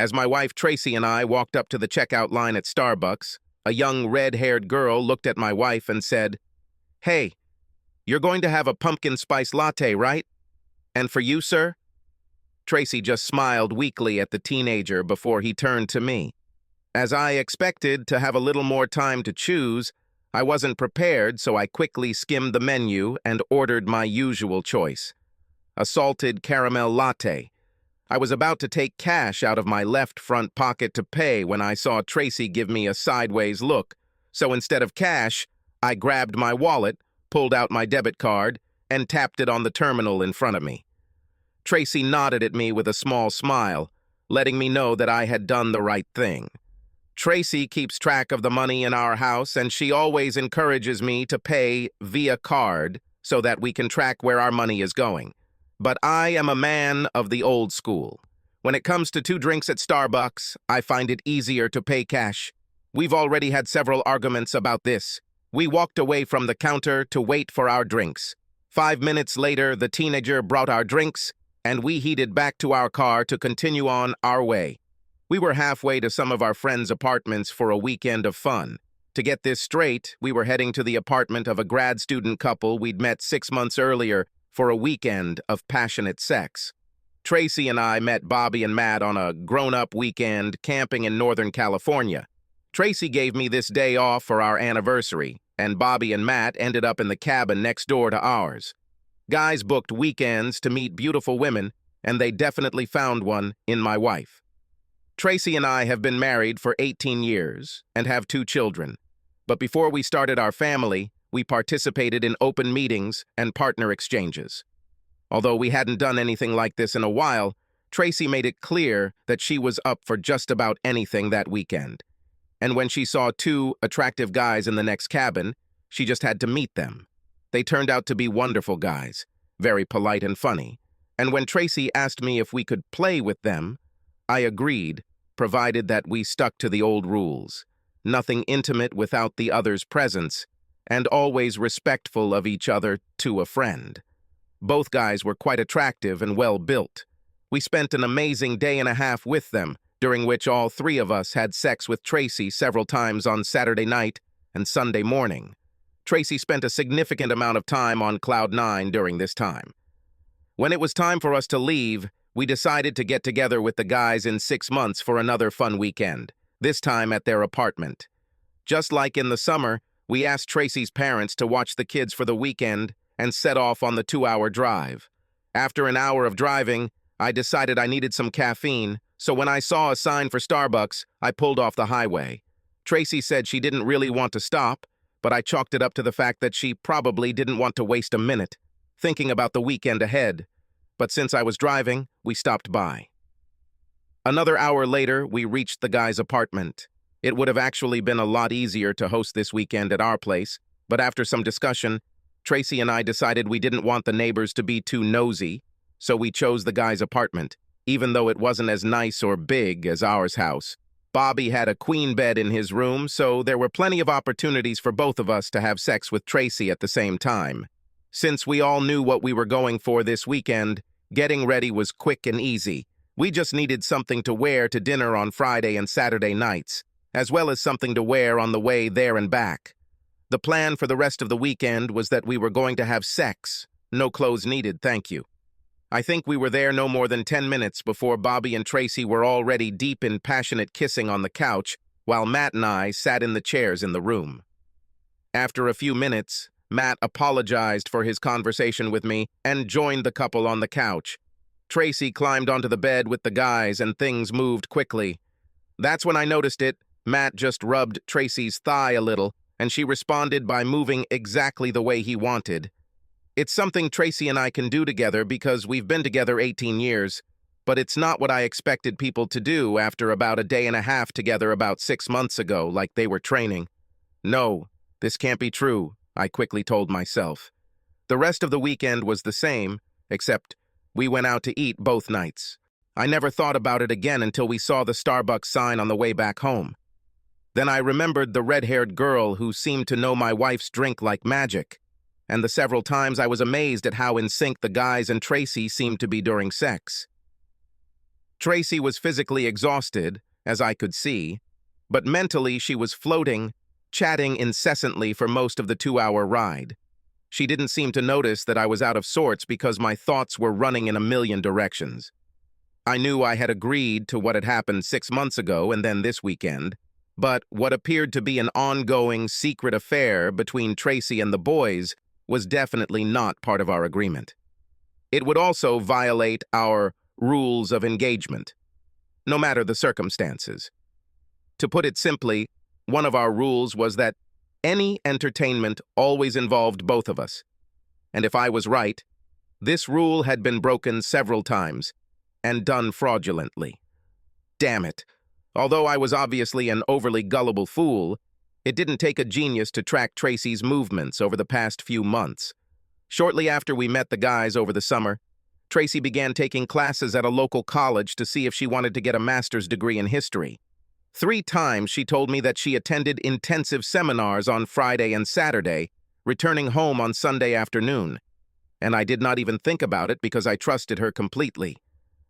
As my wife Tracy and I walked up to the checkout line at Starbucks, a young red-haired girl looked at my wife and said, "Hey, you're going to have a pumpkin spice latte, right? And for you, sir?" Tracy just smiled weakly at the teenager before he turned to me. As I expected to have a little more time to choose, I wasn't prepared, so I quickly skimmed the menu and ordered my usual choice, a salted caramel latte. I was about to take cash out of my left front pocket to pay when I saw Tracy give me a sideways look, so instead of cash, I grabbed my wallet, pulled out my debit card, and tapped it on the terminal in front of me. Tracy nodded at me with a small smile, letting me know that I had done the right thing. Tracy keeps track of the money in our house, and she always encourages me to pay via card so that we can track where our money is going. But I am a man of the old school. When it comes to 2 drinks at Starbucks, I find it easier to pay cash. We've already had several arguments about this. We walked away from the counter to wait for our drinks. 5 minutes later, the teenager brought our drinks, and we headed back to our car to continue on our way. We were halfway to some of our friends' apartments for a weekend of fun. To get this straight, we were heading to the apartment of a grad student couple we'd met 6 months earlier for a weekend of passionate sex. Tracy and I met Bobby and Matt on a grown-up weekend camping in Northern California. Tracy gave me this day off for our anniversary, and Bobby and Matt ended up in the cabin next door to ours. Guys booked weekends to meet beautiful women, and they definitely found one in my wife. Tracy and I have been married for 18 years and have 2 children. But before we started our family, we participated in open meetings and partner exchanges. Although we hadn't done anything like this in a while, Tracy made it clear that she was up for just about anything that weekend. And when she saw 2 attractive guys in the next cabin, she just had to meet them. They turned out to be wonderful guys, very polite and funny. And when Tracy asked me if we could play with them, I agreed, provided that we stuck to the old rules. Nothing intimate without the other's presence, and always respectful of each other to a friend. Both guys were quite attractive and well-built. We spent an amazing day and a half with them, during which all 3 of us had sex with Tracy several times on Saturday night and Sunday morning. Tracy spent a significant amount of time on Cloud 9 during this time. When it was time for us to leave, we decided to get together with the guys in 6 months for another fun weekend, this time at their apartment. Just like in the summer, we asked Tracy's parents to watch the kids for the weekend and set off on the 2-hour drive. After an hour of driving, I decided I needed some caffeine, so when I saw a sign for Starbucks, I pulled off the highway. Tracy said she didn't really want to stop, but I chalked it up to the fact that she probably didn't want to waste a minute, thinking about the weekend ahead. But since I was driving, we stopped by. Another hour later, we reached the guy's apartment. It would have actually been a lot easier to host this weekend at our place, but after some discussion, Tracy and I decided we didn't want the neighbors to be too nosy, so we chose the guy's apartment, even though it wasn't as nice or big as ours house. Bobby had a queen bed in his room, so there were plenty of opportunities for both of us to have sex with Tracy at the same time. Since we all knew what we were going for this weekend, getting ready was quick and easy. We just needed something to wear to dinner on Friday and Saturday nights, as well as something to wear on the way there and back. The plan for the rest of the weekend was that we were going to have sex. No clothes needed, thank you. I think we were there no more than 10 minutes before Bobby and Tracy were already deep in passionate kissing on the couch, while Matt and I sat in the chairs in the room. After a few minutes, Matt apologized for his conversation with me and joined the couple on the couch. Tracy climbed onto the bed with the guys and things moved quickly. That's when I noticed it. Matt just rubbed Tracy's thigh a little, and she responded by moving exactly the way he wanted. It's something Tracy and I can do together because we've been together 18 years, but it's not what I expected people to do after about a day and a half together about 6 months ago, like they were training. No, this can't be true, I quickly told myself. The rest of the weekend was the same, except we went out to eat both nights. I never thought about it again until we saw the Starbucks sign on the way back home. Then I remembered the red-haired girl who seemed to know my wife's drink like magic, and the several times I was amazed at how in sync the guys and Tracy seemed to be during sex. Tracy was physically exhausted, as I could see, but mentally she was floating, chatting incessantly for most of the 2-hour ride. She didn't seem to notice that I was out of sorts because my thoughts were running in a million directions. I knew I had agreed to what had happened 6 months ago and then this weekend, but what appeared to be an ongoing, secret affair between Tracy and the boys was definitely not part of our agreement. It would also violate our rules of engagement, no matter the circumstances. To put it simply, one of our rules was that any entertainment always involved both of us. And if I was right, this rule had been broken several times, and done fraudulently. Damn it. Although I was obviously an overly gullible fool, it didn't take a genius to track Tracy's movements over the past few months. Shortly after we met the guys over the summer, Tracy began taking classes at a local college to see if she wanted to get a master's degree in history. 3 times she told me that she attended intensive seminars on Friday and Saturday, returning home on Sunday afternoon. And I did not even think about it because I trusted her completely.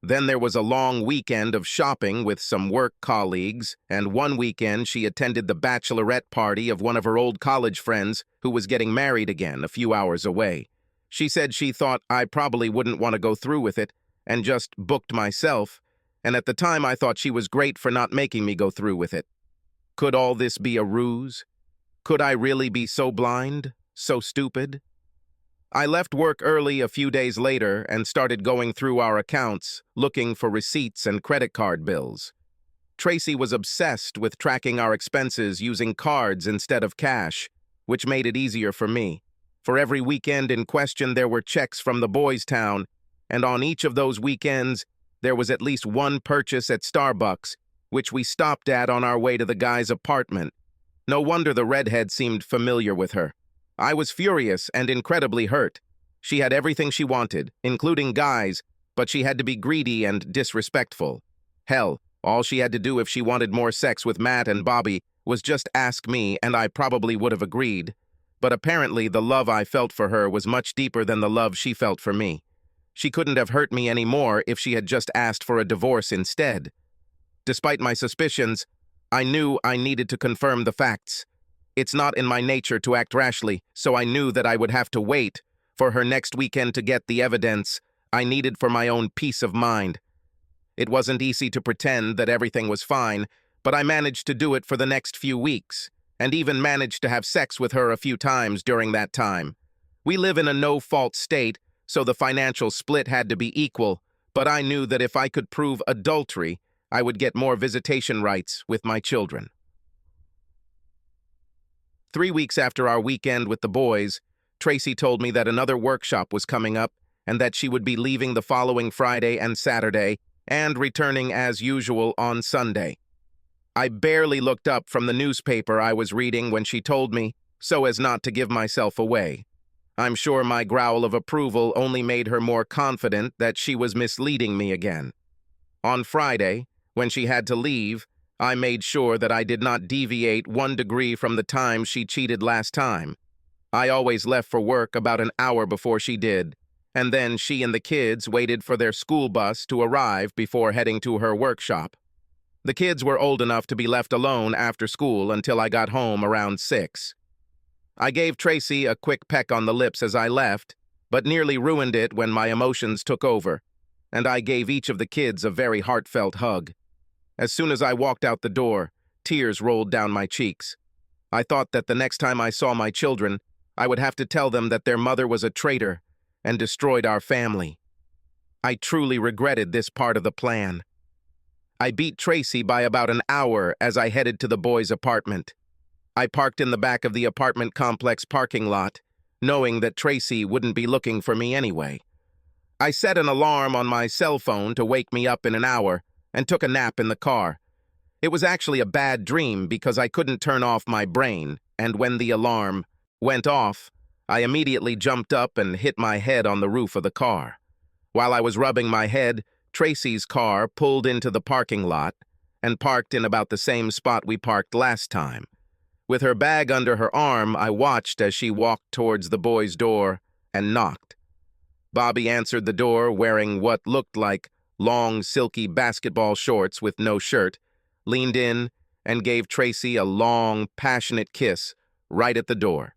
Then there was a long weekend of shopping with some work colleagues, and one weekend she attended the bachelorette party of one of her old college friends who was getting married again a few hours away. She said she thought I probably wouldn't want to go through with it, and just booked myself, and at the time I thought she was great for not making me go through with it. Could all this be a ruse? Could I really be so blind, so stupid? I left work early a few days later and started going through our accounts, looking for receipts and credit card bills. Tracy was obsessed with tracking our expenses using cards instead of cash, which made it easier for me. For every weekend in question, there were checks from the boys' town, and on each of those weekends, there was at least one purchase at Starbucks, which we stopped at on our way to the guy's apartment. No wonder the redhead seemed familiar with her. I was furious and incredibly hurt. She had everything she wanted, including guys, but she had to be greedy and disrespectful. Hell, all she had to do if she wanted more sex with Matt and Bobby was just ask me, and I probably would have agreed. But apparently the love I felt for her was much deeper than the love she felt for me. She couldn't have hurt me any more if she had just asked for a divorce instead. Despite my suspicions, I knew I needed to confirm the facts. It's not in my nature to act rashly, so I knew that I would have to wait for her next weekend to get the evidence I needed for my own peace of mind. It wasn't easy to pretend that everything was fine, but I managed to do it for the next few weeks, and even managed to have sex with her a few times during that time. We live in a no-fault state, so the financial split had to be equal, but I knew that if I could prove adultery, I would get more visitation rights with my children. 3 weeks after our weekend with the boys, Tracy told me that another workshop was coming up and that she would be leaving the following Friday and Saturday and returning as usual on Sunday. I barely looked up from the newspaper I was reading when she told me, so as not to give myself away. I'm sure my growl of approval only made her more confident that she was misleading me again. On Friday, when she had to leave, I made sure that I did not deviate 1 degree from the time she cheated last time. I always left for work about an hour before she did, and then she and the kids waited for their school bus to arrive before heading to her workshop. The kids were old enough to be left alone after school until I got home around 6. I gave Tracy a quick peck on the lips as I left, but nearly ruined it when my emotions took over, and I gave each of the kids a very heartfelt hug. As soon as I walked out the door, tears rolled down my cheeks. I thought that the next time I saw my children, I would have to tell them that their mother was a traitor and destroyed our family. I truly regretted this part of the plan. I beat Tracy by about an hour as I headed to the boys' apartment. I parked in the back of the apartment complex parking lot, knowing that Tracy wouldn't be looking for me anyway. I set an alarm on my cell phone to wake me up in an hour, and took a nap in the car. It was actually a bad dream because I couldn't turn off my brain, and when the alarm went off, I immediately jumped up and hit my head on the roof of the car. While I was rubbing my head, Tracy's car pulled into the parking lot and parked in about the same spot we parked last time. With her bag under her arm, I watched as she walked towards the boys' door and knocked. Bobby answered the door wearing what looked like long, silky basketball shorts with no shirt, leaned in and gave Tracy a long, passionate kiss right at the door.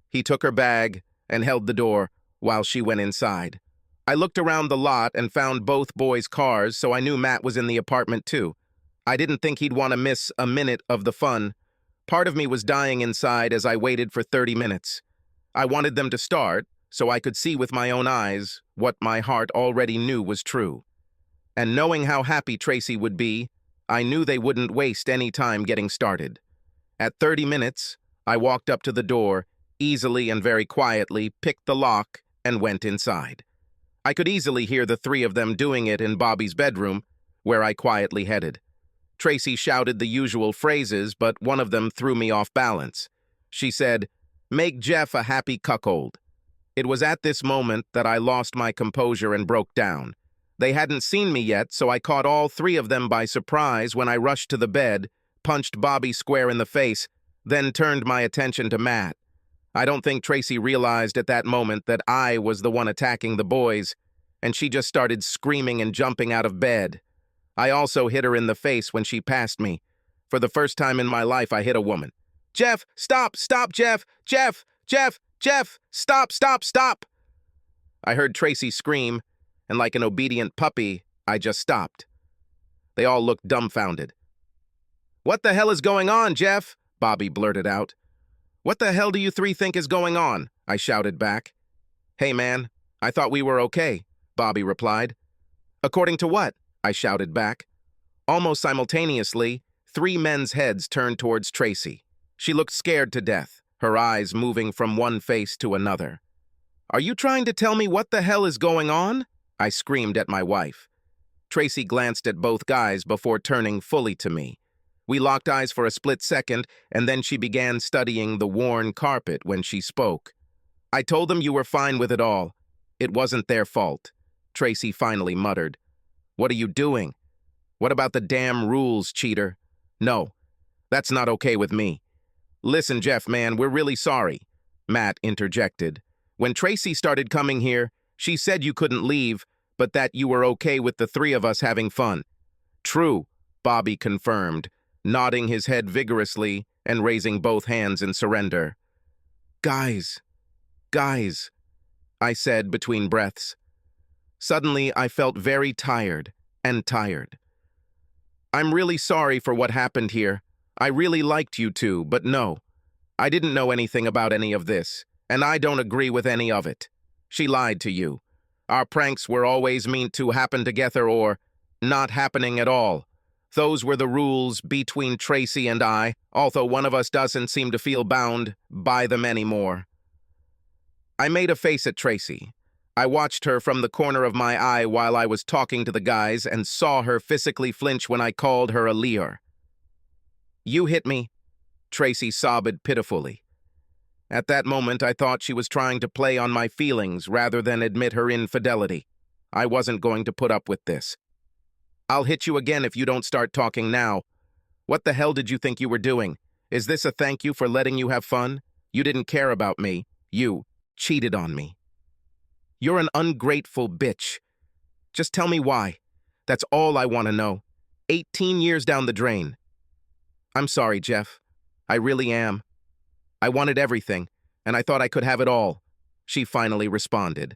He took her bag and held the door while she went inside. I looked around the lot and found both boys' cars, so I knew Matt was in the apartment too. I didn't think he'd want to miss a minute of the fun. Part of me was dying inside as I waited for 30 minutes. I wanted them to start so I could see with my own eyes what my heart already knew was true. And knowing how happy Tracy would be, I knew they wouldn't waste any time getting started. At 30 minutes, I walked up to the door, easily and very quietly picked the lock and went inside. I could easily hear the three of them doing it in Bobby's bedroom, where I quietly headed. Tracy shouted the usual phrases, but one of them threw me off balance. She said, "Make Jeff a happy cuckold." It was at this moment that I lost my composure and broke down. They hadn't seen me yet, so I caught all three of them by surprise when I rushed to the bed, punched Bobby square in the face, then turned my attention to Matt. I don't think Tracy realized at that moment that I was the one attacking the boys, and she just started screaming and jumping out of bed. I also hit her in the face when she passed me. For the first time in my life, I hit a woman. "Jeff, stop, stop, Jeff, Jeff, Jeff, Jeff, stop, stop, stop." I heard Tracy scream, and like an obedient puppy, I just stopped. They all looked dumbfounded. "What the hell is going on, Jeff?" Bobby blurted out. "What the hell do you three think is going on?" I shouted back. "Hey, man, I thought we were okay," Bobby replied. "According to what?" I shouted back. Almost simultaneously, three men's heads turned towards Tracy. She looked scared to death, her eyes moving from one face to another. "Are you trying to tell me what the hell is going on?" I screamed at my wife. Tracy glanced at both guys before turning fully to me. We locked eyes for a split second, and then she began studying the worn carpet when she spoke. "I told them you were fine with it all. It wasn't their fault," Tracy finally muttered. "What are you doing? What about the damn rules, cheater? No, that's not okay with me." "Listen, Jeff, man, we're really sorry," Matt interjected. "When Tracy started coming here, she said you couldn't leave, but that you were okay with the three of us having fun." "True," Bobby confirmed, nodding his head vigorously and raising both hands in surrender. Guys, I said between breaths. Suddenly, I felt very tired and tired. "I'm really sorry for what happened here. I really liked you two, but no, I didn't know anything about any of this, and I don't agree with any of it. She lied to you. Our pranks were always meant to happen together or not happening at all. Those were the rules between Tracy and I, although one of us doesn't seem to feel bound by them anymore." I made a face at Tracy. I watched her from the corner of my eye while I was talking to the guys and saw her physically flinch when I called her a liar. "You hit me," Tracy sobbed pitifully. At that moment, I thought she was trying to play on my feelings rather than admit her infidelity. I wasn't going to put up with this. "I'll hit you again if you don't start talking now. What the hell did you think you were doing? Is this a thank you for letting you have fun? You didn't care about me. You cheated on me. You're an ungrateful bitch. Just tell me why. That's all I want to know. 18 years down the drain." "I'm sorry, Jeff. I really am. I wanted everything, and I thought I could have it all," she finally responded.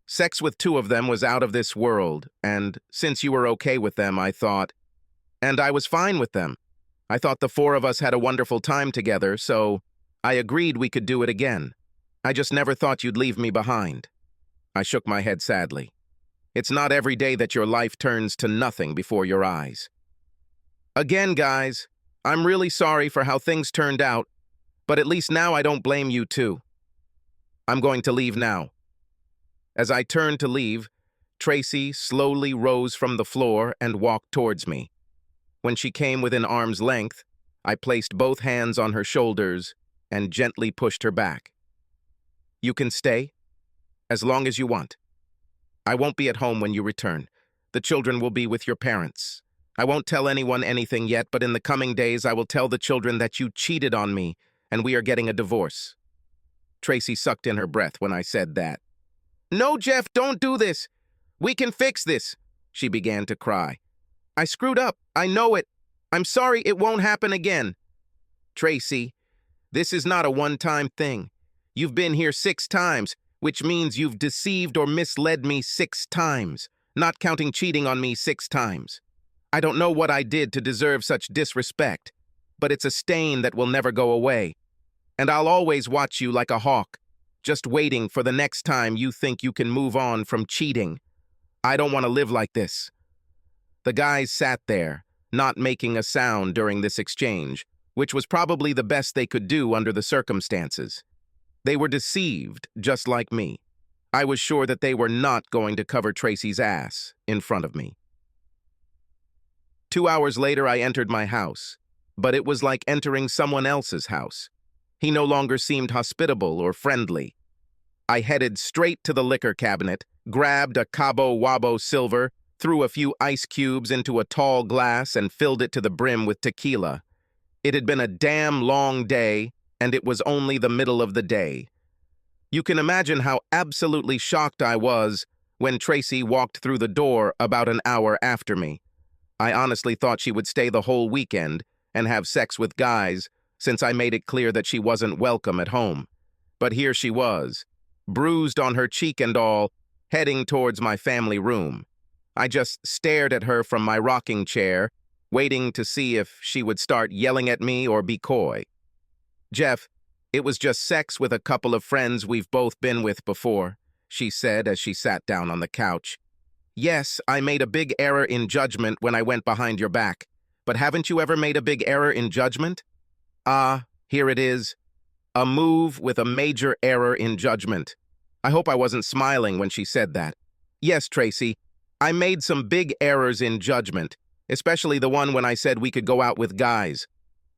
"Sex with two of them was out of this world, and since you were okay with them, I thought, and I was fine with them. I thought the four of us had a wonderful time together, so I agreed we could do it again. I just never thought you'd leave me behind." I shook my head sadly. It's not every day that your life turns to nothing before your eyes. "Again, guys, I'm really sorry for how things turned out, but at least now I don't blame you too. I'm going to leave now." As I turned to leave, Tracy slowly rose from the floor and walked towards me. When she came within arm's length, I placed both hands on her shoulders and gently pushed her back. "You can stay as long as you want. I won't be at home when you return. The children will be with your parents. I won't tell anyone anything yet, but in the coming days I will tell the children that you cheated on me and we are getting a divorce." Tracy sucked in her breath when I said that. "No, Jeff, don't do this. We can fix this. She began to cry. I screwed up. I know it. I'm sorry, it won't happen again. Tracy, this is not a one-time thing. You've been here 6 times, which means you've deceived or misled me 6 times, not counting cheating on me 6 times. I don't know what I did to deserve such disrespect, but it's a stain that will never go away. And I'll always watch you like a hawk, just waiting for the next time you think you can move on from cheating. I don't want to live like this. The guys sat there, not making a sound during this exchange, which was probably the best they could do under the circumstances. They were deceived, just like me. I was sure that they were not going to cover Tracy's ass in front of me. 2 hours later, I entered my house, but it was like entering someone else's house. He no longer seemed hospitable or friendly. I headed straight to the liquor cabinet, grabbed a Cabo Wabo silver, threw a few ice cubes into a tall glass, and filled it to the brim with tequila. It had been a damn long day, and it was only the middle of the day. You can imagine how absolutely shocked I was when Tracy walked through the door about an hour after me. I honestly thought she would stay the whole weekend and have sex with guys, since I made it clear that she wasn't welcome at home. But here she was, bruised on her cheek and all, heading towards my family room. I just stared at her from my rocking chair, waiting to see if she would start yelling at me or be coy. Jeff, it was just sex with a couple of friends we've both been with before, she said as she sat down on the couch. Yes, I made a big error in judgment when I went behind your back, but haven't you ever made a big error in judgment? Here it is. A move with a major error in judgment. I hope I wasn't smiling when she said that. Yes, Tracy, I made some big errors in judgment, especially the one when I said we could go out with guys.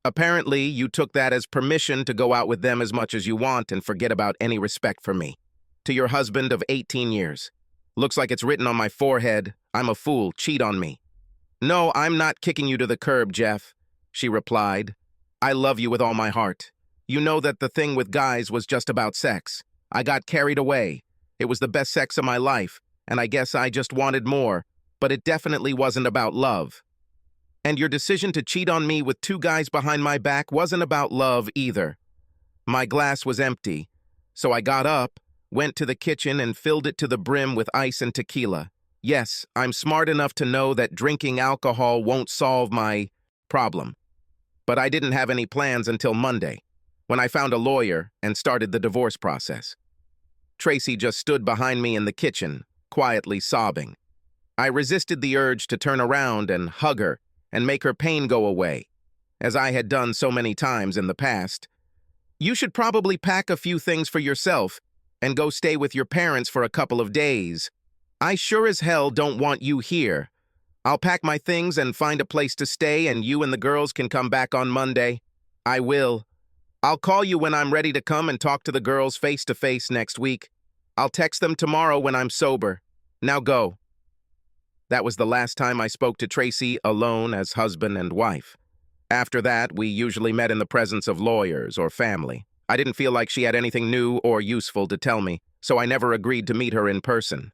Apparently, you took that as permission to go out with them as much as you want and forget about any respect for me. To your husband of 18 years. Looks like it's written on my forehead, I'm a fool, cheat on me. No, I'm not kicking you to the curb, Jeff, she replied. I love you with all my heart. You know that the thing with guys was just about sex. I got carried away. It was the best sex of my life, and I guess I just wanted more, but it definitely wasn't about love. And your decision to cheat on me with 2 guys behind my back wasn't about love either. My glass was empty, so I got up, went to the kitchen and filled it to the brim with ice and tequila. Yes, I'm smart enough to know that drinking alcohol won't solve my problem. But I didn't have any plans until Monday, when I found a lawyer and started the divorce process. Tracy just stood behind me in the kitchen, quietly sobbing. I resisted the urge to turn around and hug her and make her pain go away, as I had done so many times in the past. You should probably pack a few things for yourself and go stay with your parents for a couple of days. I sure as hell don't want you here. I'll pack my things and find a place to stay, and you and the girls can come back on Monday. I will. I'll call you when I'm ready to come and talk to the girls face-to-face next week. I'll text them tomorrow when I'm sober. Now go. That was the last time I spoke to Tracy alone as husband and wife. After that, we usually met in the presence of lawyers or family. I didn't feel like she had anything new or useful to tell me, so I never agreed to meet her in person.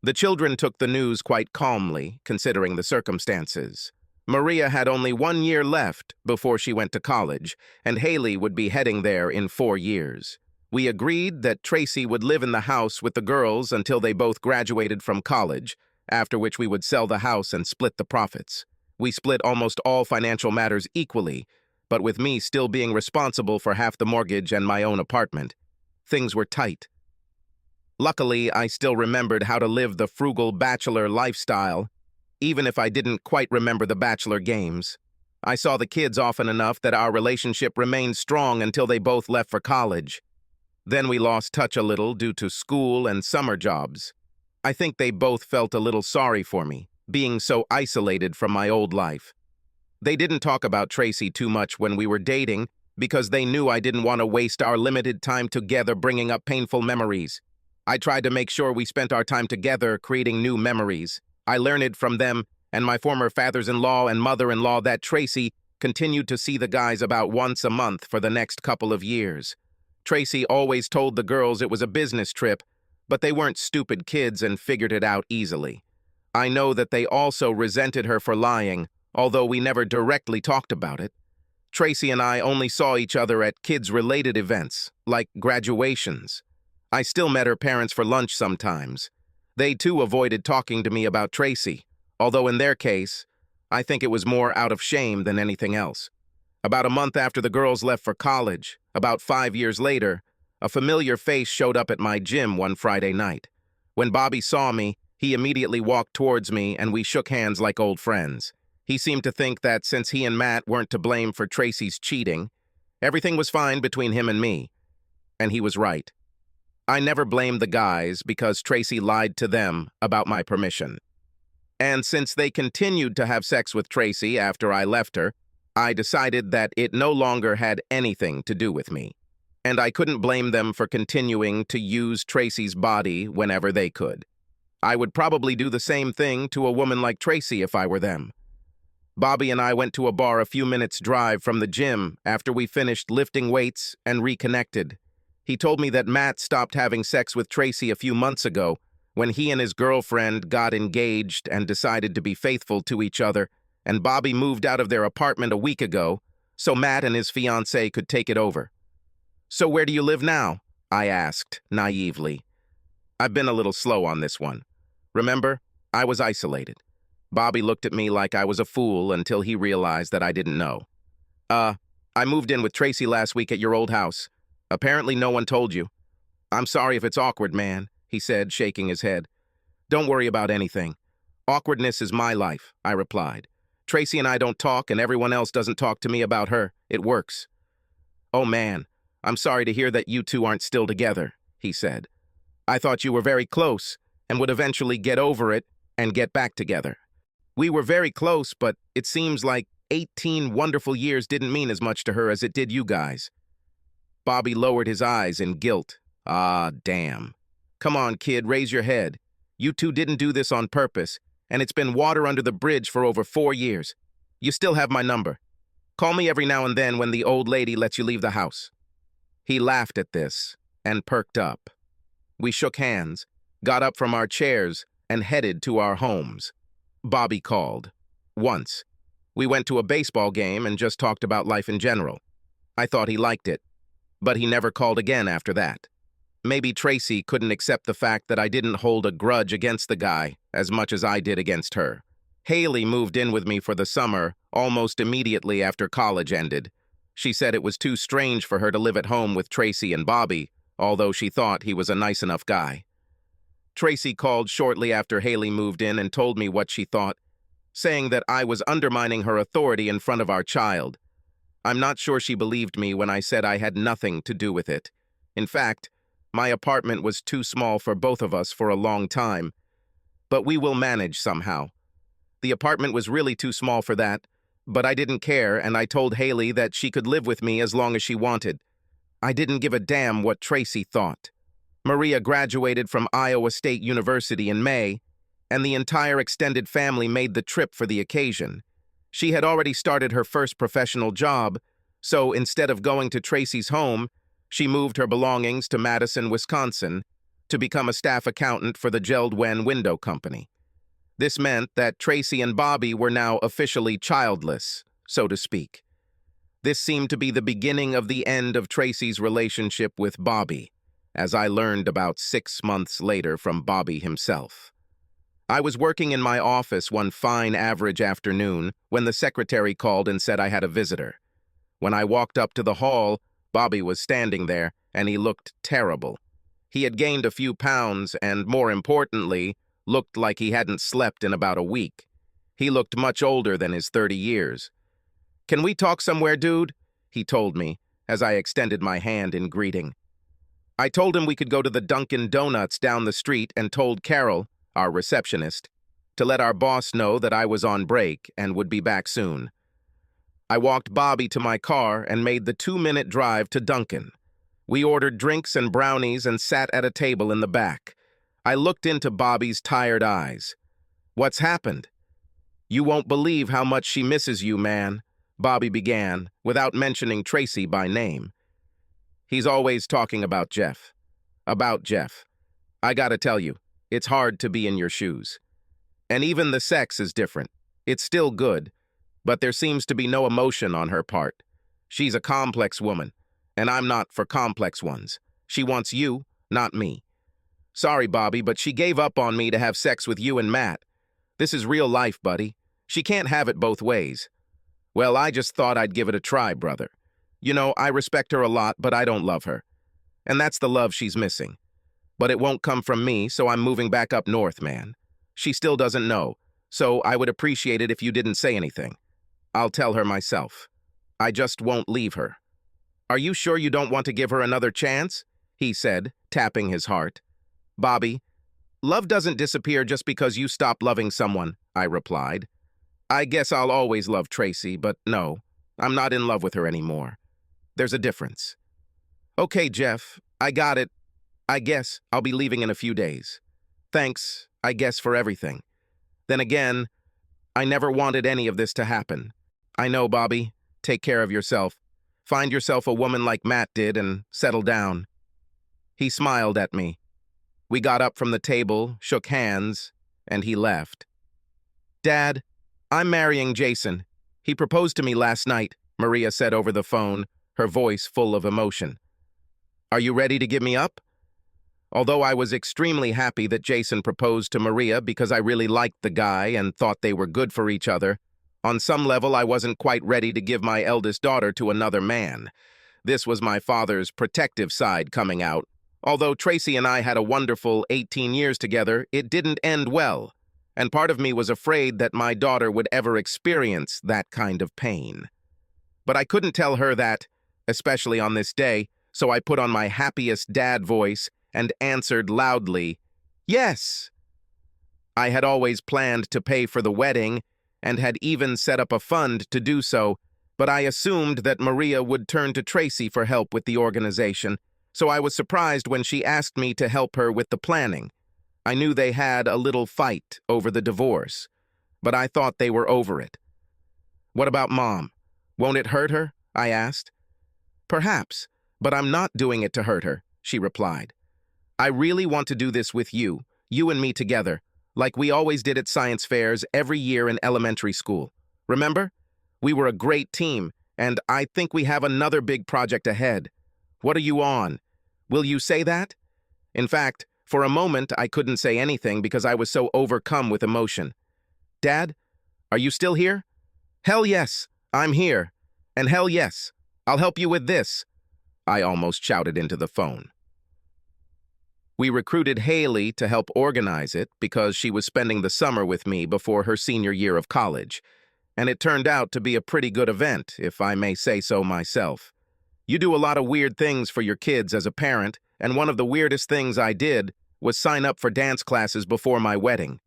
The children took the news quite calmly, considering the circumstances. Maria had only 1 year left before she went to college, and Haley would be heading there in 4 years. We agreed that Tracy would live in the house with the girls until they both graduated from college, after which we would sell the house and split the profits. We split almost all financial matters equally, but with me still being responsible for half the mortgage and my own apartment. Things were tight. Luckily, I still remembered how to live the frugal bachelor lifestyle, even if I didn't quite remember the bachelor games. I saw the kids often enough that our relationship remained strong until they both left for college. Then we lost touch a little due to school and summer jobs. I think they both felt a little sorry for me, being so isolated from my old life. They didn't talk about Tracy too much when we were dating because they knew I didn't want to waste our limited time together bringing up painful memories. I tried to make sure we spent our time together creating new memories. I learned from them and my former fathers-in-law and mother-in-law that Tracy continued to see the guys about once a month for the next couple of years. Tracy always told the girls it was a business trip, but they weren't stupid kids and figured it out easily. I know that they also resented her for lying, although we never directly talked about it. Tracy and I only saw each other at kids-related events, like graduations. I still met her parents for lunch sometimes. They too avoided talking to me about Tracy, although in their case, I think it was more out of shame than anything else. About a month after the girls left for college, about 5 years later, a familiar face showed up at my gym one Friday night. When Bobby saw me, he immediately walked towards me and we shook hands like old friends. He seemed to think that since he and Matt weren't to blame for Tracy's cheating, everything was fine between him and me. And he was right. I never blamed the guys because Tracy lied to them about my permission. And since they continued to have sex with Tracy after I left her, I decided that it no longer had anything to do with me. And I couldn't blame them for continuing to use Tracy's body whenever they could. I would probably do the same thing to a woman like Tracy if I were them. Bobby and I went to a bar a few minutes' drive from the gym after we finished lifting weights and reconnected. He told me that Matt stopped having sex with Tracy a few months ago when he and his girlfriend got engaged and decided to be faithful to each other, and Bobby moved out of their apartment a week ago so Matt and his fiancée could take it over. "So where do you live now?" I asked, naively. I've been a little slow on this one. Remember, I was isolated. Bobby looked at me like I was a fool until he realized that I didn't know. I moved in with Tracy last week at your old house. Apparently no one told you." "I'm sorry if it's awkward, man," he said, shaking his head. "Don't worry about anything. Awkwardness is my life," I replied. "Tracy and I don't talk, and everyone else doesn't talk to me about her. It works." "Oh, man, I'm sorry to hear that you two aren't still together," he said. "I thought you were very close and would eventually get over it and get back together." "We were very close, but it seems like 18 wonderful years didn't mean as much to her as it did you guys." Bobby lowered his eyes in guilt. "Ah, damn. Come on, kid, raise your head. You two didn't do this on purpose, and it's been water under the bridge for over 4 years. You still have my number. Call me every now and then when the old lady lets you leave the house." He laughed at this and perked up. We shook hands, got up from our chairs, and headed to our homes. Bobby called. Once. We went to a baseball game and just talked about life in general. I thought he liked it, but he never called again after that. Maybe Tracy couldn't accept the fact that I didn't hold a grudge against the guy as much as I did against her. Haley moved in with me for the summer almost immediately after college ended. She said it was too strange for her to live at home with Tracy and Bobby, although she thought he was a nice enough guy. Tracy called shortly after Haley moved in and told me what she thought, saying that I was undermining her authority in front of our child. I'm not sure she believed me when I said I had nothing to do with it. In fact, my apartment was too small for both of us for a long time, but we will manage somehow. The apartment was really too small for that, but I didn't care, and I told Haley that she could live with me as long as she wanted. I didn't give a damn what Tracy thought. Maria graduated from Iowa State University in May, and the entire extended family made the trip for the occasion. She had already started her first professional job, so instead of going to Tracy's home, she moved her belongings to Madison, Wisconsin, to become a staff accountant for the Geldwen Window Company. This meant that Tracy and Bobby were now officially childless, so to speak. This seemed to be the beginning of the end of Tracy's relationship with Bobby, as I learned about 6 months later from Bobby himself. I was working in my office one fine average afternoon when the secretary called and said I had a visitor. When I walked up to the hall, Bobby was standing there, and he looked terrible. He had gained a few pounds and, more importantly, looked like he hadn't slept in about a week. He looked much older than his 30 years. "Can we talk somewhere, dude?" he told me, as I extended my hand in greeting. I told him we could go to the Dunkin' Donuts down the street and told Carol, our receptionist, to let our boss know that I was on break and would be back soon. I walked Bobby to my car and made the 2-minute drive to Dunkin'. We ordered drinks and brownies and sat at a table in the back. I looked into Bobby's tired eyes. "What's happened?" "You won't believe how much she misses you, man," Bobby began, without mentioning Tracy by name. "He's always talking about Jeff. About Jeff. I gotta tell you, it's hard to be in your shoes. And even the sex is different. It's still good, but there seems to be no emotion on her part. She's a complex woman, and I'm not for complex ones. She wants you, not me. Sorry, Bobby, but she gave up on me to have sex with you and Matt. This is real life, buddy. She can't have it both ways. Well, I just thought I'd give it a try, brother. You know, I respect her a lot, but I don't love her. And that's the love she's missing. But it won't come from me, so I'm moving back up north, man. She still doesn't know, so I would appreciate it if you didn't say anything. I'll tell her myself. I just won't leave her. Are you sure you don't want to give her another chance? He said, tapping his heart. Bobby, love doesn't disappear just because you stop loving someone, I replied. I guess I'll always love Tracy, but no, I'm not in love with her anymore. There's a difference. Okay, Jeff, I got it. I guess I'll be leaving in a few days. Thanks, I guess, for everything. Then again, I never wanted any of this to happen. I know, Bobby. Take care of yourself. Find yourself a woman like Matt did and settle down. He smiled at me. We got up from the table, shook hands, and he left. Dad, I'm marrying Jason. He proposed to me last night, Maria said over the phone, her voice full of emotion. Are you ready to give me up? Although I was extremely happy that Jason proposed to Maria because I really liked the guy and thought they were good for each other, on some level I wasn't quite ready to give my eldest daughter to another man. This was my father's protective side coming out. Although Tracy and I had a wonderful 18 years together, it didn't end well, and part of me was afraid that my daughter would ever experience that kind of pain. But I couldn't tell her that, especially on this day, so I put on my happiest dad voice and answered loudly, yes. I had always planned to pay for the wedding and had even set up a fund to do so, but I assumed that Maria would turn to Tracy for help with the organization, so I was surprised when she asked me to help her with the planning. I knew they had a little fight over the divorce, but I thought they were over it. What about Mom? Won't it hurt her? I asked. Perhaps, but I'm not doing it to hurt her, she replied. I really want to do this with you and me together, like we always did at science fairs every year in elementary school. Remember? We were a great team, and I think we have another big project ahead. What are you on? Will you say that? In fact, for a moment, I couldn't say anything because I was so overcome with emotion. Dad, are you still here? Hell yes, I'm here. And hell yes, I'll help you with this, I almost shouted into the phone. We recruited Haley to help organize it because she was spending the summer with me before her senior year of college, and it turned out to be a pretty good event, if I may say so myself. You do a lot of weird things for your kids as a parent, and one of the weirdest things I did was sign up for dance classes before my wedding.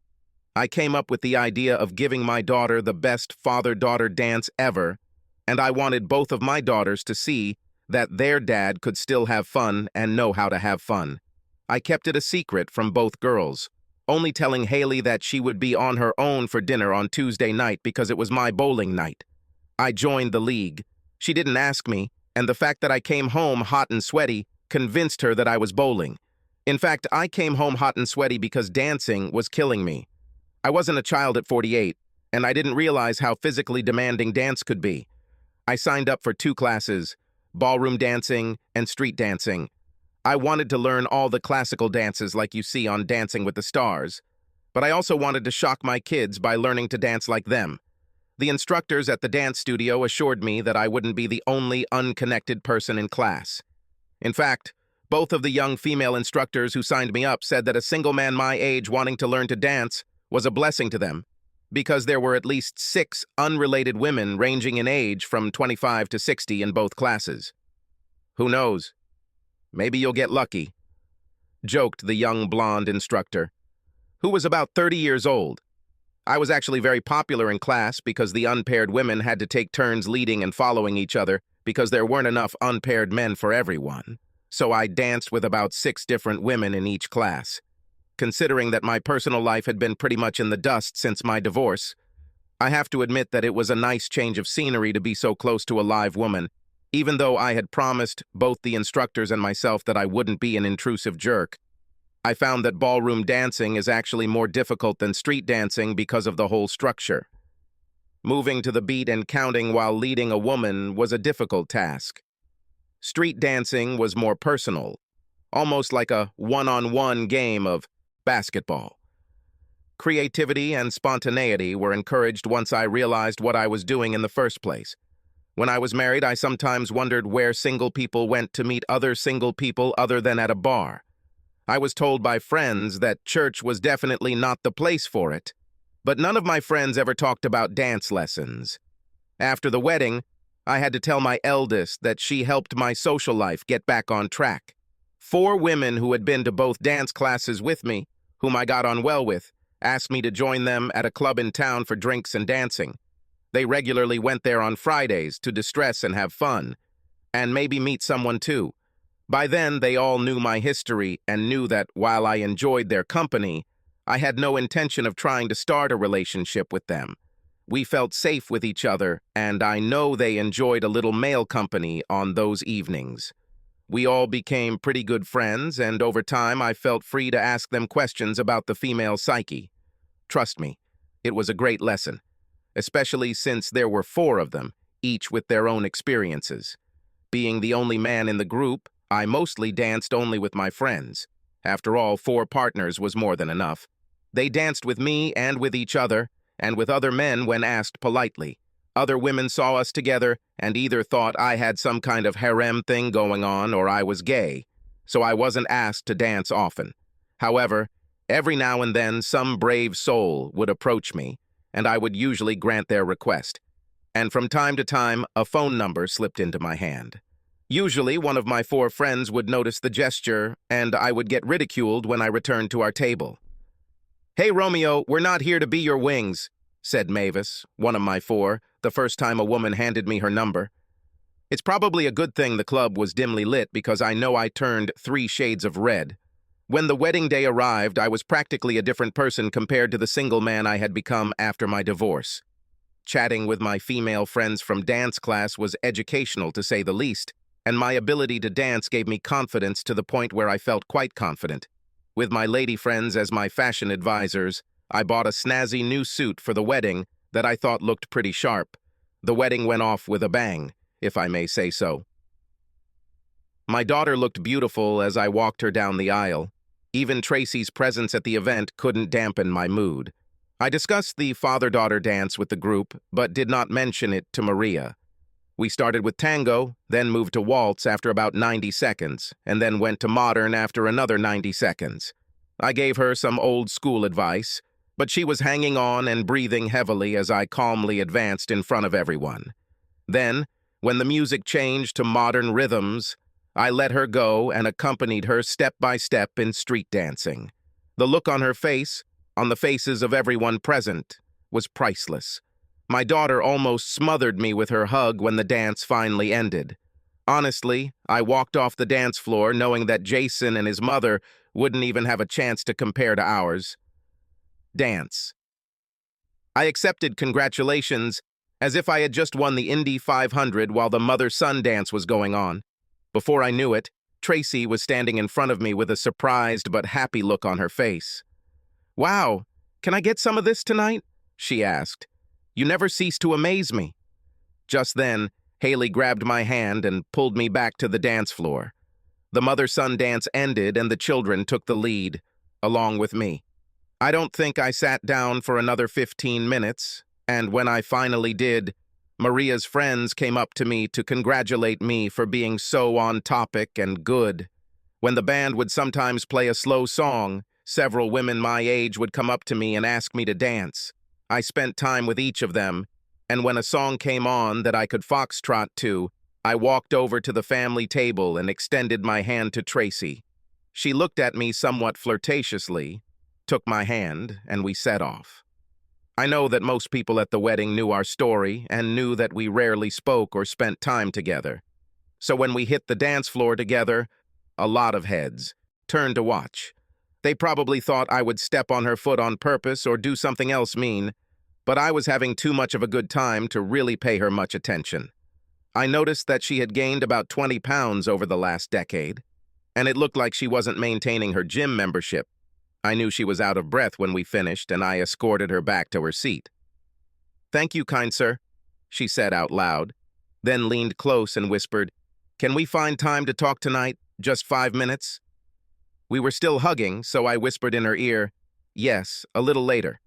I came up with the idea of giving my daughter the best father-daughter dance ever, and I wanted both of my daughters to see that their dad could still have fun and know how to have fun. I kept it a secret from both girls, only telling Haley that she would be on her own for dinner on Tuesday night because it was my bowling night. I joined the league. She didn't ask me, and the fact that I came home hot and sweaty convinced her that I was bowling. In fact, I came home hot and sweaty because dancing was killing me. I wasn't a child at 48, and I didn't realize how physically demanding dance could be. I signed up for 2 classes, ballroom dancing and street dancing. I wanted to learn all the classical dances like you see on Dancing with the Stars, but I also wanted to shock my kids by learning to dance like them. The instructors at the dance studio assured me that I wouldn't be the only unconnected person in class. In fact, both of the young female instructors who signed me up said that a single man my age wanting to learn to dance was a blessing to them, because there were at least 6 unrelated women ranging in age from 25 to 60 in both classes. Who knows? Maybe you'll get lucky, joked the young blonde instructor, who was about 30 years old. I was actually very popular in class because the unpaired women had to take turns leading and following each other because there weren't enough unpaired men for everyone. So I danced with about 6 different women in each class. Considering that my personal life had been pretty much in the dust since my divorce, I have to admit that it was a nice change of scenery to be so close to a live woman, even though I had promised both the instructors and myself that I wouldn't be an intrusive jerk. I found that ballroom dancing is actually more difficult than street dancing because of the whole structure. Moving to the beat and counting while leading a woman was a difficult task. Street dancing was more personal, almost like a one-on-one game of basketball. Creativity and spontaneity were encouraged once I realized what I was doing in the first place. When I was married, I sometimes wondered where single people went to meet other single people other than at a bar. I was told by friends that church was definitely not the place for it, but none of my friends ever talked about dance lessons. After the wedding, I had to tell my eldest that she helped my social life get back on track. 4 women who had been to both dance classes with me, whom I got on well with, asked me to join them at a club in town for drinks and dancing. They regularly went there on Fridays to distress and have fun, and maybe meet someone too. By then, they all knew my history and knew that while I enjoyed their company, I had no intention of trying to start a relationship with them. We felt safe with each other, and I know they enjoyed a little male company on those evenings. We all became pretty good friends, and over time I felt free to ask them questions about the female psyche. Trust me, it was a great lesson, especially since there were 4 of them, each with their own experiences. Being the only man in the group, I mostly danced only with my friends. After all, 4 partners was more than enough. They danced with me and with each other, and with other men when asked politely. Other women saw us together and either thought I had some kind of harem thing going on or I was gay, so I wasn't asked to dance often. However, every now and then some brave soul would approach me, and I would usually grant their request. And from time to time, a phone number slipped into my hand. Usually, one of my 4 friends would notice the gesture, and I would get ridiculed when I returned to our table. "Hey, Romeo, we're not here to be your wings," said Mavis, one of my 4, the first time a woman handed me her number. It's probably a good thing the club was dimly lit because I know I turned 3 shades of red. When the wedding day arrived, I was practically a different person compared to the single man I had become after my divorce. Chatting with my female friends from dance class was educational, to say the least, and my ability to dance gave me confidence to the point where I felt quite confident. With my lady friends as my fashion advisors, I bought a snazzy new suit for the wedding that I thought looked pretty sharp. The wedding went off with a bang, if I may say so. My daughter looked beautiful as I walked her down the aisle. Even Tracy's presence at the event couldn't dampen my mood. I discussed the father-daughter dance with the group, but did not mention it to Maria. We started with tango, then moved to waltz after about 90 seconds, and then went to modern after another 90 seconds. I gave her some old-school advice, but she was hanging on and breathing heavily as I calmly advanced in front of everyone. Then, when the music changed to modern rhythms, I let her go and accompanied her step by step in street dancing. The look on her face, on the faces of everyone present, was priceless. My daughter almost smothered me with her hug when the dance finally ended. Honestly, I walked off the dance floor knowing that Jason and his mother wouldn't even have a chance to compare to ours. Dance. I accepted congratulations as if I had just won the Indy 500 while the mother-son dance was going on. Before I knew it, Tracy was standing in front of me with a surprised but happy look on her face. "Wow, can I get some of this tonight?" she asked. "You never cease to amaze me." Just then, Haley grabbed my hand and pulled me back to the dance floor. The mother-son dance ended and the children took the lead, along with me. I don't think I sat down for another 15 minutes, and when I finally did, Maria's friends came up to me to congratulate me for being so on topic and good. When the band would sometimes play a slow song, several women my age would come up to me and ask me to dance. I spent time with each of them, and when a song came on that I could foxtrot to, I walked over to the family table and extended my hand to Tracy. She looked at me somewhat flirtatiously, took my hand, and we set off. I know that most people at the wedding knew our story and knew that we rarely spoke or spent time together. So when we hit the dance floor together, a lot of heads turned to watch. They probably thought I would step on her foot on purpose or do something else mean, but I was having too much of a good time to really pay her much attention. I noticed that she had gained about 20 pounds over the last decade. and it looked like she wasn't maintaining her gym membership. I knew she was out of breath when we finished, and I escorted her back to her seat. "Thank you, kind sir," she said out loud, then leaned close and whispered, "Can we find time to talk tonight? Just 5 minutes?" We were still hugging, so I whispered in her ear, "Yes, a little later."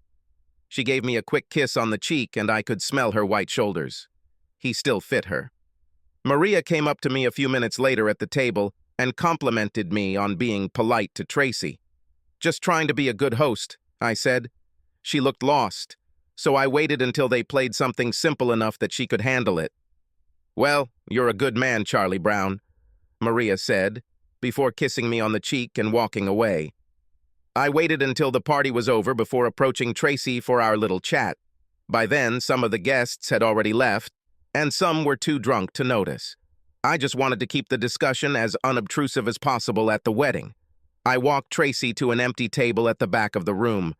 She gave me a quick kiss on the cheek, and I could smell her white shoulders. He still fit her. Maria came up to me a few minutes later at the table and complimented me on being polite to Tracy. "Just trying to be a good host," I said. She looked lost, so I waited until they played something simple enough that she could handle it. "Well, you're a good man, Charlie Brown," Maria said, before kissing me on the cheek and walking away. I waited until the party was over before approaching Tracy for our little chat. By then, some of the guests had already left, and some were too drunk to notice. I just wanted to keep the discussion as unobtrusive as possible at the wedding. I walked Tracy to an empty table at the back of the room.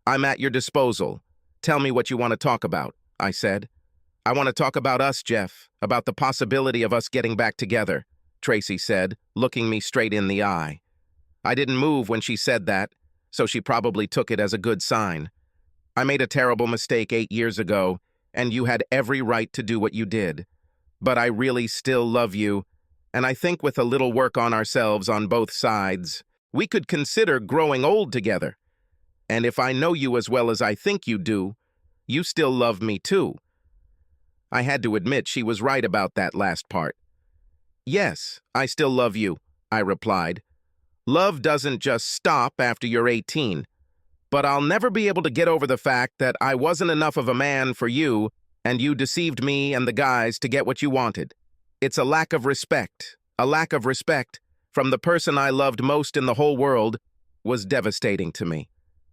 "I'm at your disposal. Tell me what you want to talk about," I said. "I want to talk about us, Jeff, about the possibility of us getting back together," Tracy said, looking me straight in the eye. I didn't move when she said that, so she probably took it as a good sign. "I made a terrible mistake 8 years ago, and you had every right to do what you did. But I really still love you, and I think with a little work on ourselves on both sides, we could consider growing old together. And if I know you as well as I think you do, you still love me too." I had to admit she was right about that last part. "Yes, I still love you," I replied. "Love doesn't just stop after you're 18. But I'll never be able to get over the fact that I wasn't enough of a man for you, and you deceived me and the guys to get what you wanted. It's a lack of respect from the person I loved most in the whole world was devastating to me.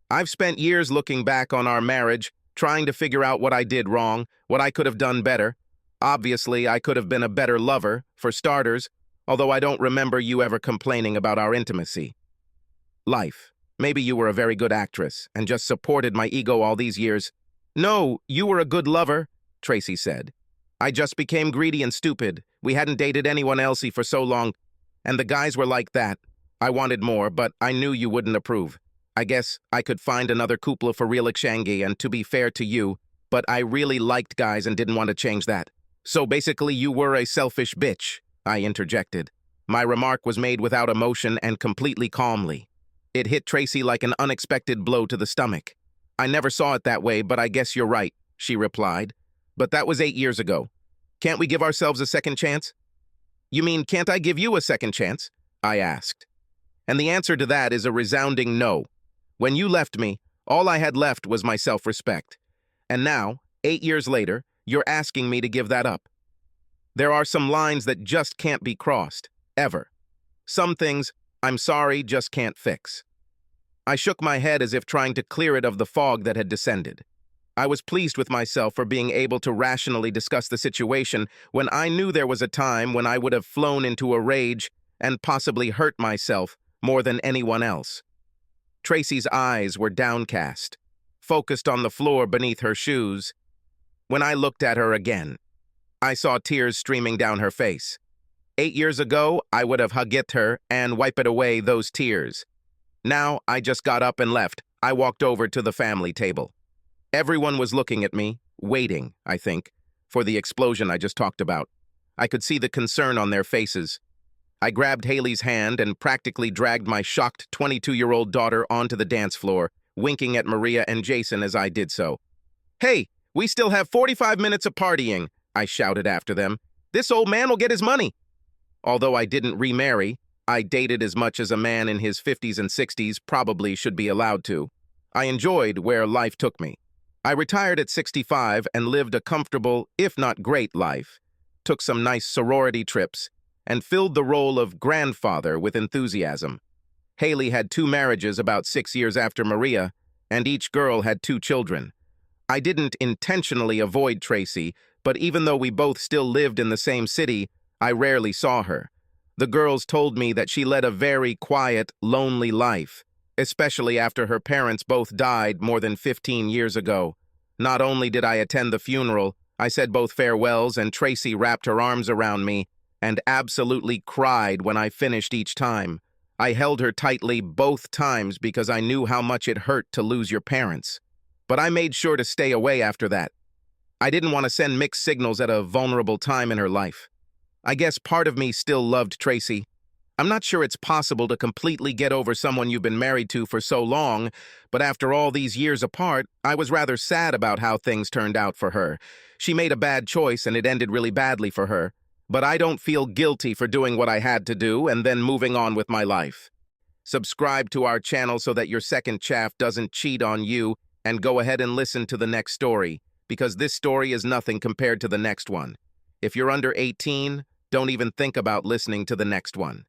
I've spent years looking back on our marriage, trying to figure out what I did wrong, what I could have done better. Obviously, I could have been a better lover, for starters, although I don't remember you ever complaining about our intimacy. Life. Maybe you were a very good actress and just supported my ego all these years." "No, you were a good lover," Tracy said. "I just became greedy and stupid. We hadn't dated anyone else for so long, and the guys were like that. I wanted more, but I knew you wouldn't approve. I guess I could find another kupla for real Ikshangi, and to be fair to you, but I really liked guys and didn't want to change that. So basically you were a selfish bitch," I interjected. My remark was made without emotion and completely calmly. It hit Tracy like an unexpected blow to the stomach. "I never saw it that way, but I guess you're right," she replied. "But that was 8 years ago. Can't we give ourselves a second chance?" "You mean, can't I give you a second chance?" I asked. And the answer to that is a resounding no. When you left me, all I had left was my self-respect. And now, 8 years later, you're asking me to give that up. There are some lines that just can't be crossed, ever. Some things, I'm sorry, just can't fix. I shook my head as if trying to clear it of the fog that had descended. I was pleased with myself for being able to rationally discuss the situation when I knew there was a time when I would have flown into a rage and possibly hurt myself more than anyone else. Tracy's eyes were downcast, focused on the floor beneath her shoes. When I looked at her again, I saw tears streaming down her face. 8 years ago, I would have hugged her and wiped away those tears. Now, I just got up and left. I walked over to the family table. Everyone was looking at me, waiting, I think, for the explosion I just talked about. I could see the concern on their faces. I grabbed Haley's hand and practically dragged my shocked 22-year-old daughter onto the dance floor, winking at Maria and Jason as I did so. "Hey, we still have 45 minutes of partying," I shouted after them. "This old man will get his money." Although I didn't remarry, I dated as much as a man in his 50s and 60s probably should be allowed to. I enjoyed where life took me. I retired at 65 and lived a comfortable, if not great, life, took some nice sorority trips, and filled the role of grandfather with enthusiasm. Haley had 2 marriages about 6 years after Maria, and each girl had 2 children. I didn't intentionally avoid Tracy, but even though we both still lived in the same city, I rarely saw her. The girls told me that she led a very quiet, lonely life, especially after her parents both died more than 15 years ago. Not only did I attend the funeral, I said both farewells and Tracy wrapped her arms around me and absolutely cried when I finished each time. I held her tightly both times because I knew how much it hurt to lose your parents. But I made sure to stay away after that. I didn't want to send mixed signals at a vulnerable time in her life. I guess part of me still loved Tracy. I'm not sure it's possible to completely get over someone you've been married to for so long, but after all these years apart, I was rather sad about how things turned out for her. She made a bad choice and it ended really badly for her, but I don't feel guilty for doing what I had to do and then moving on with my life. Subscribe to our channel so that your second chaff doesn't cheat on you, and go ahead and listen to the next story, because this story is nothing compared to the next one. If you're under 18, don't even think about listening to the next one.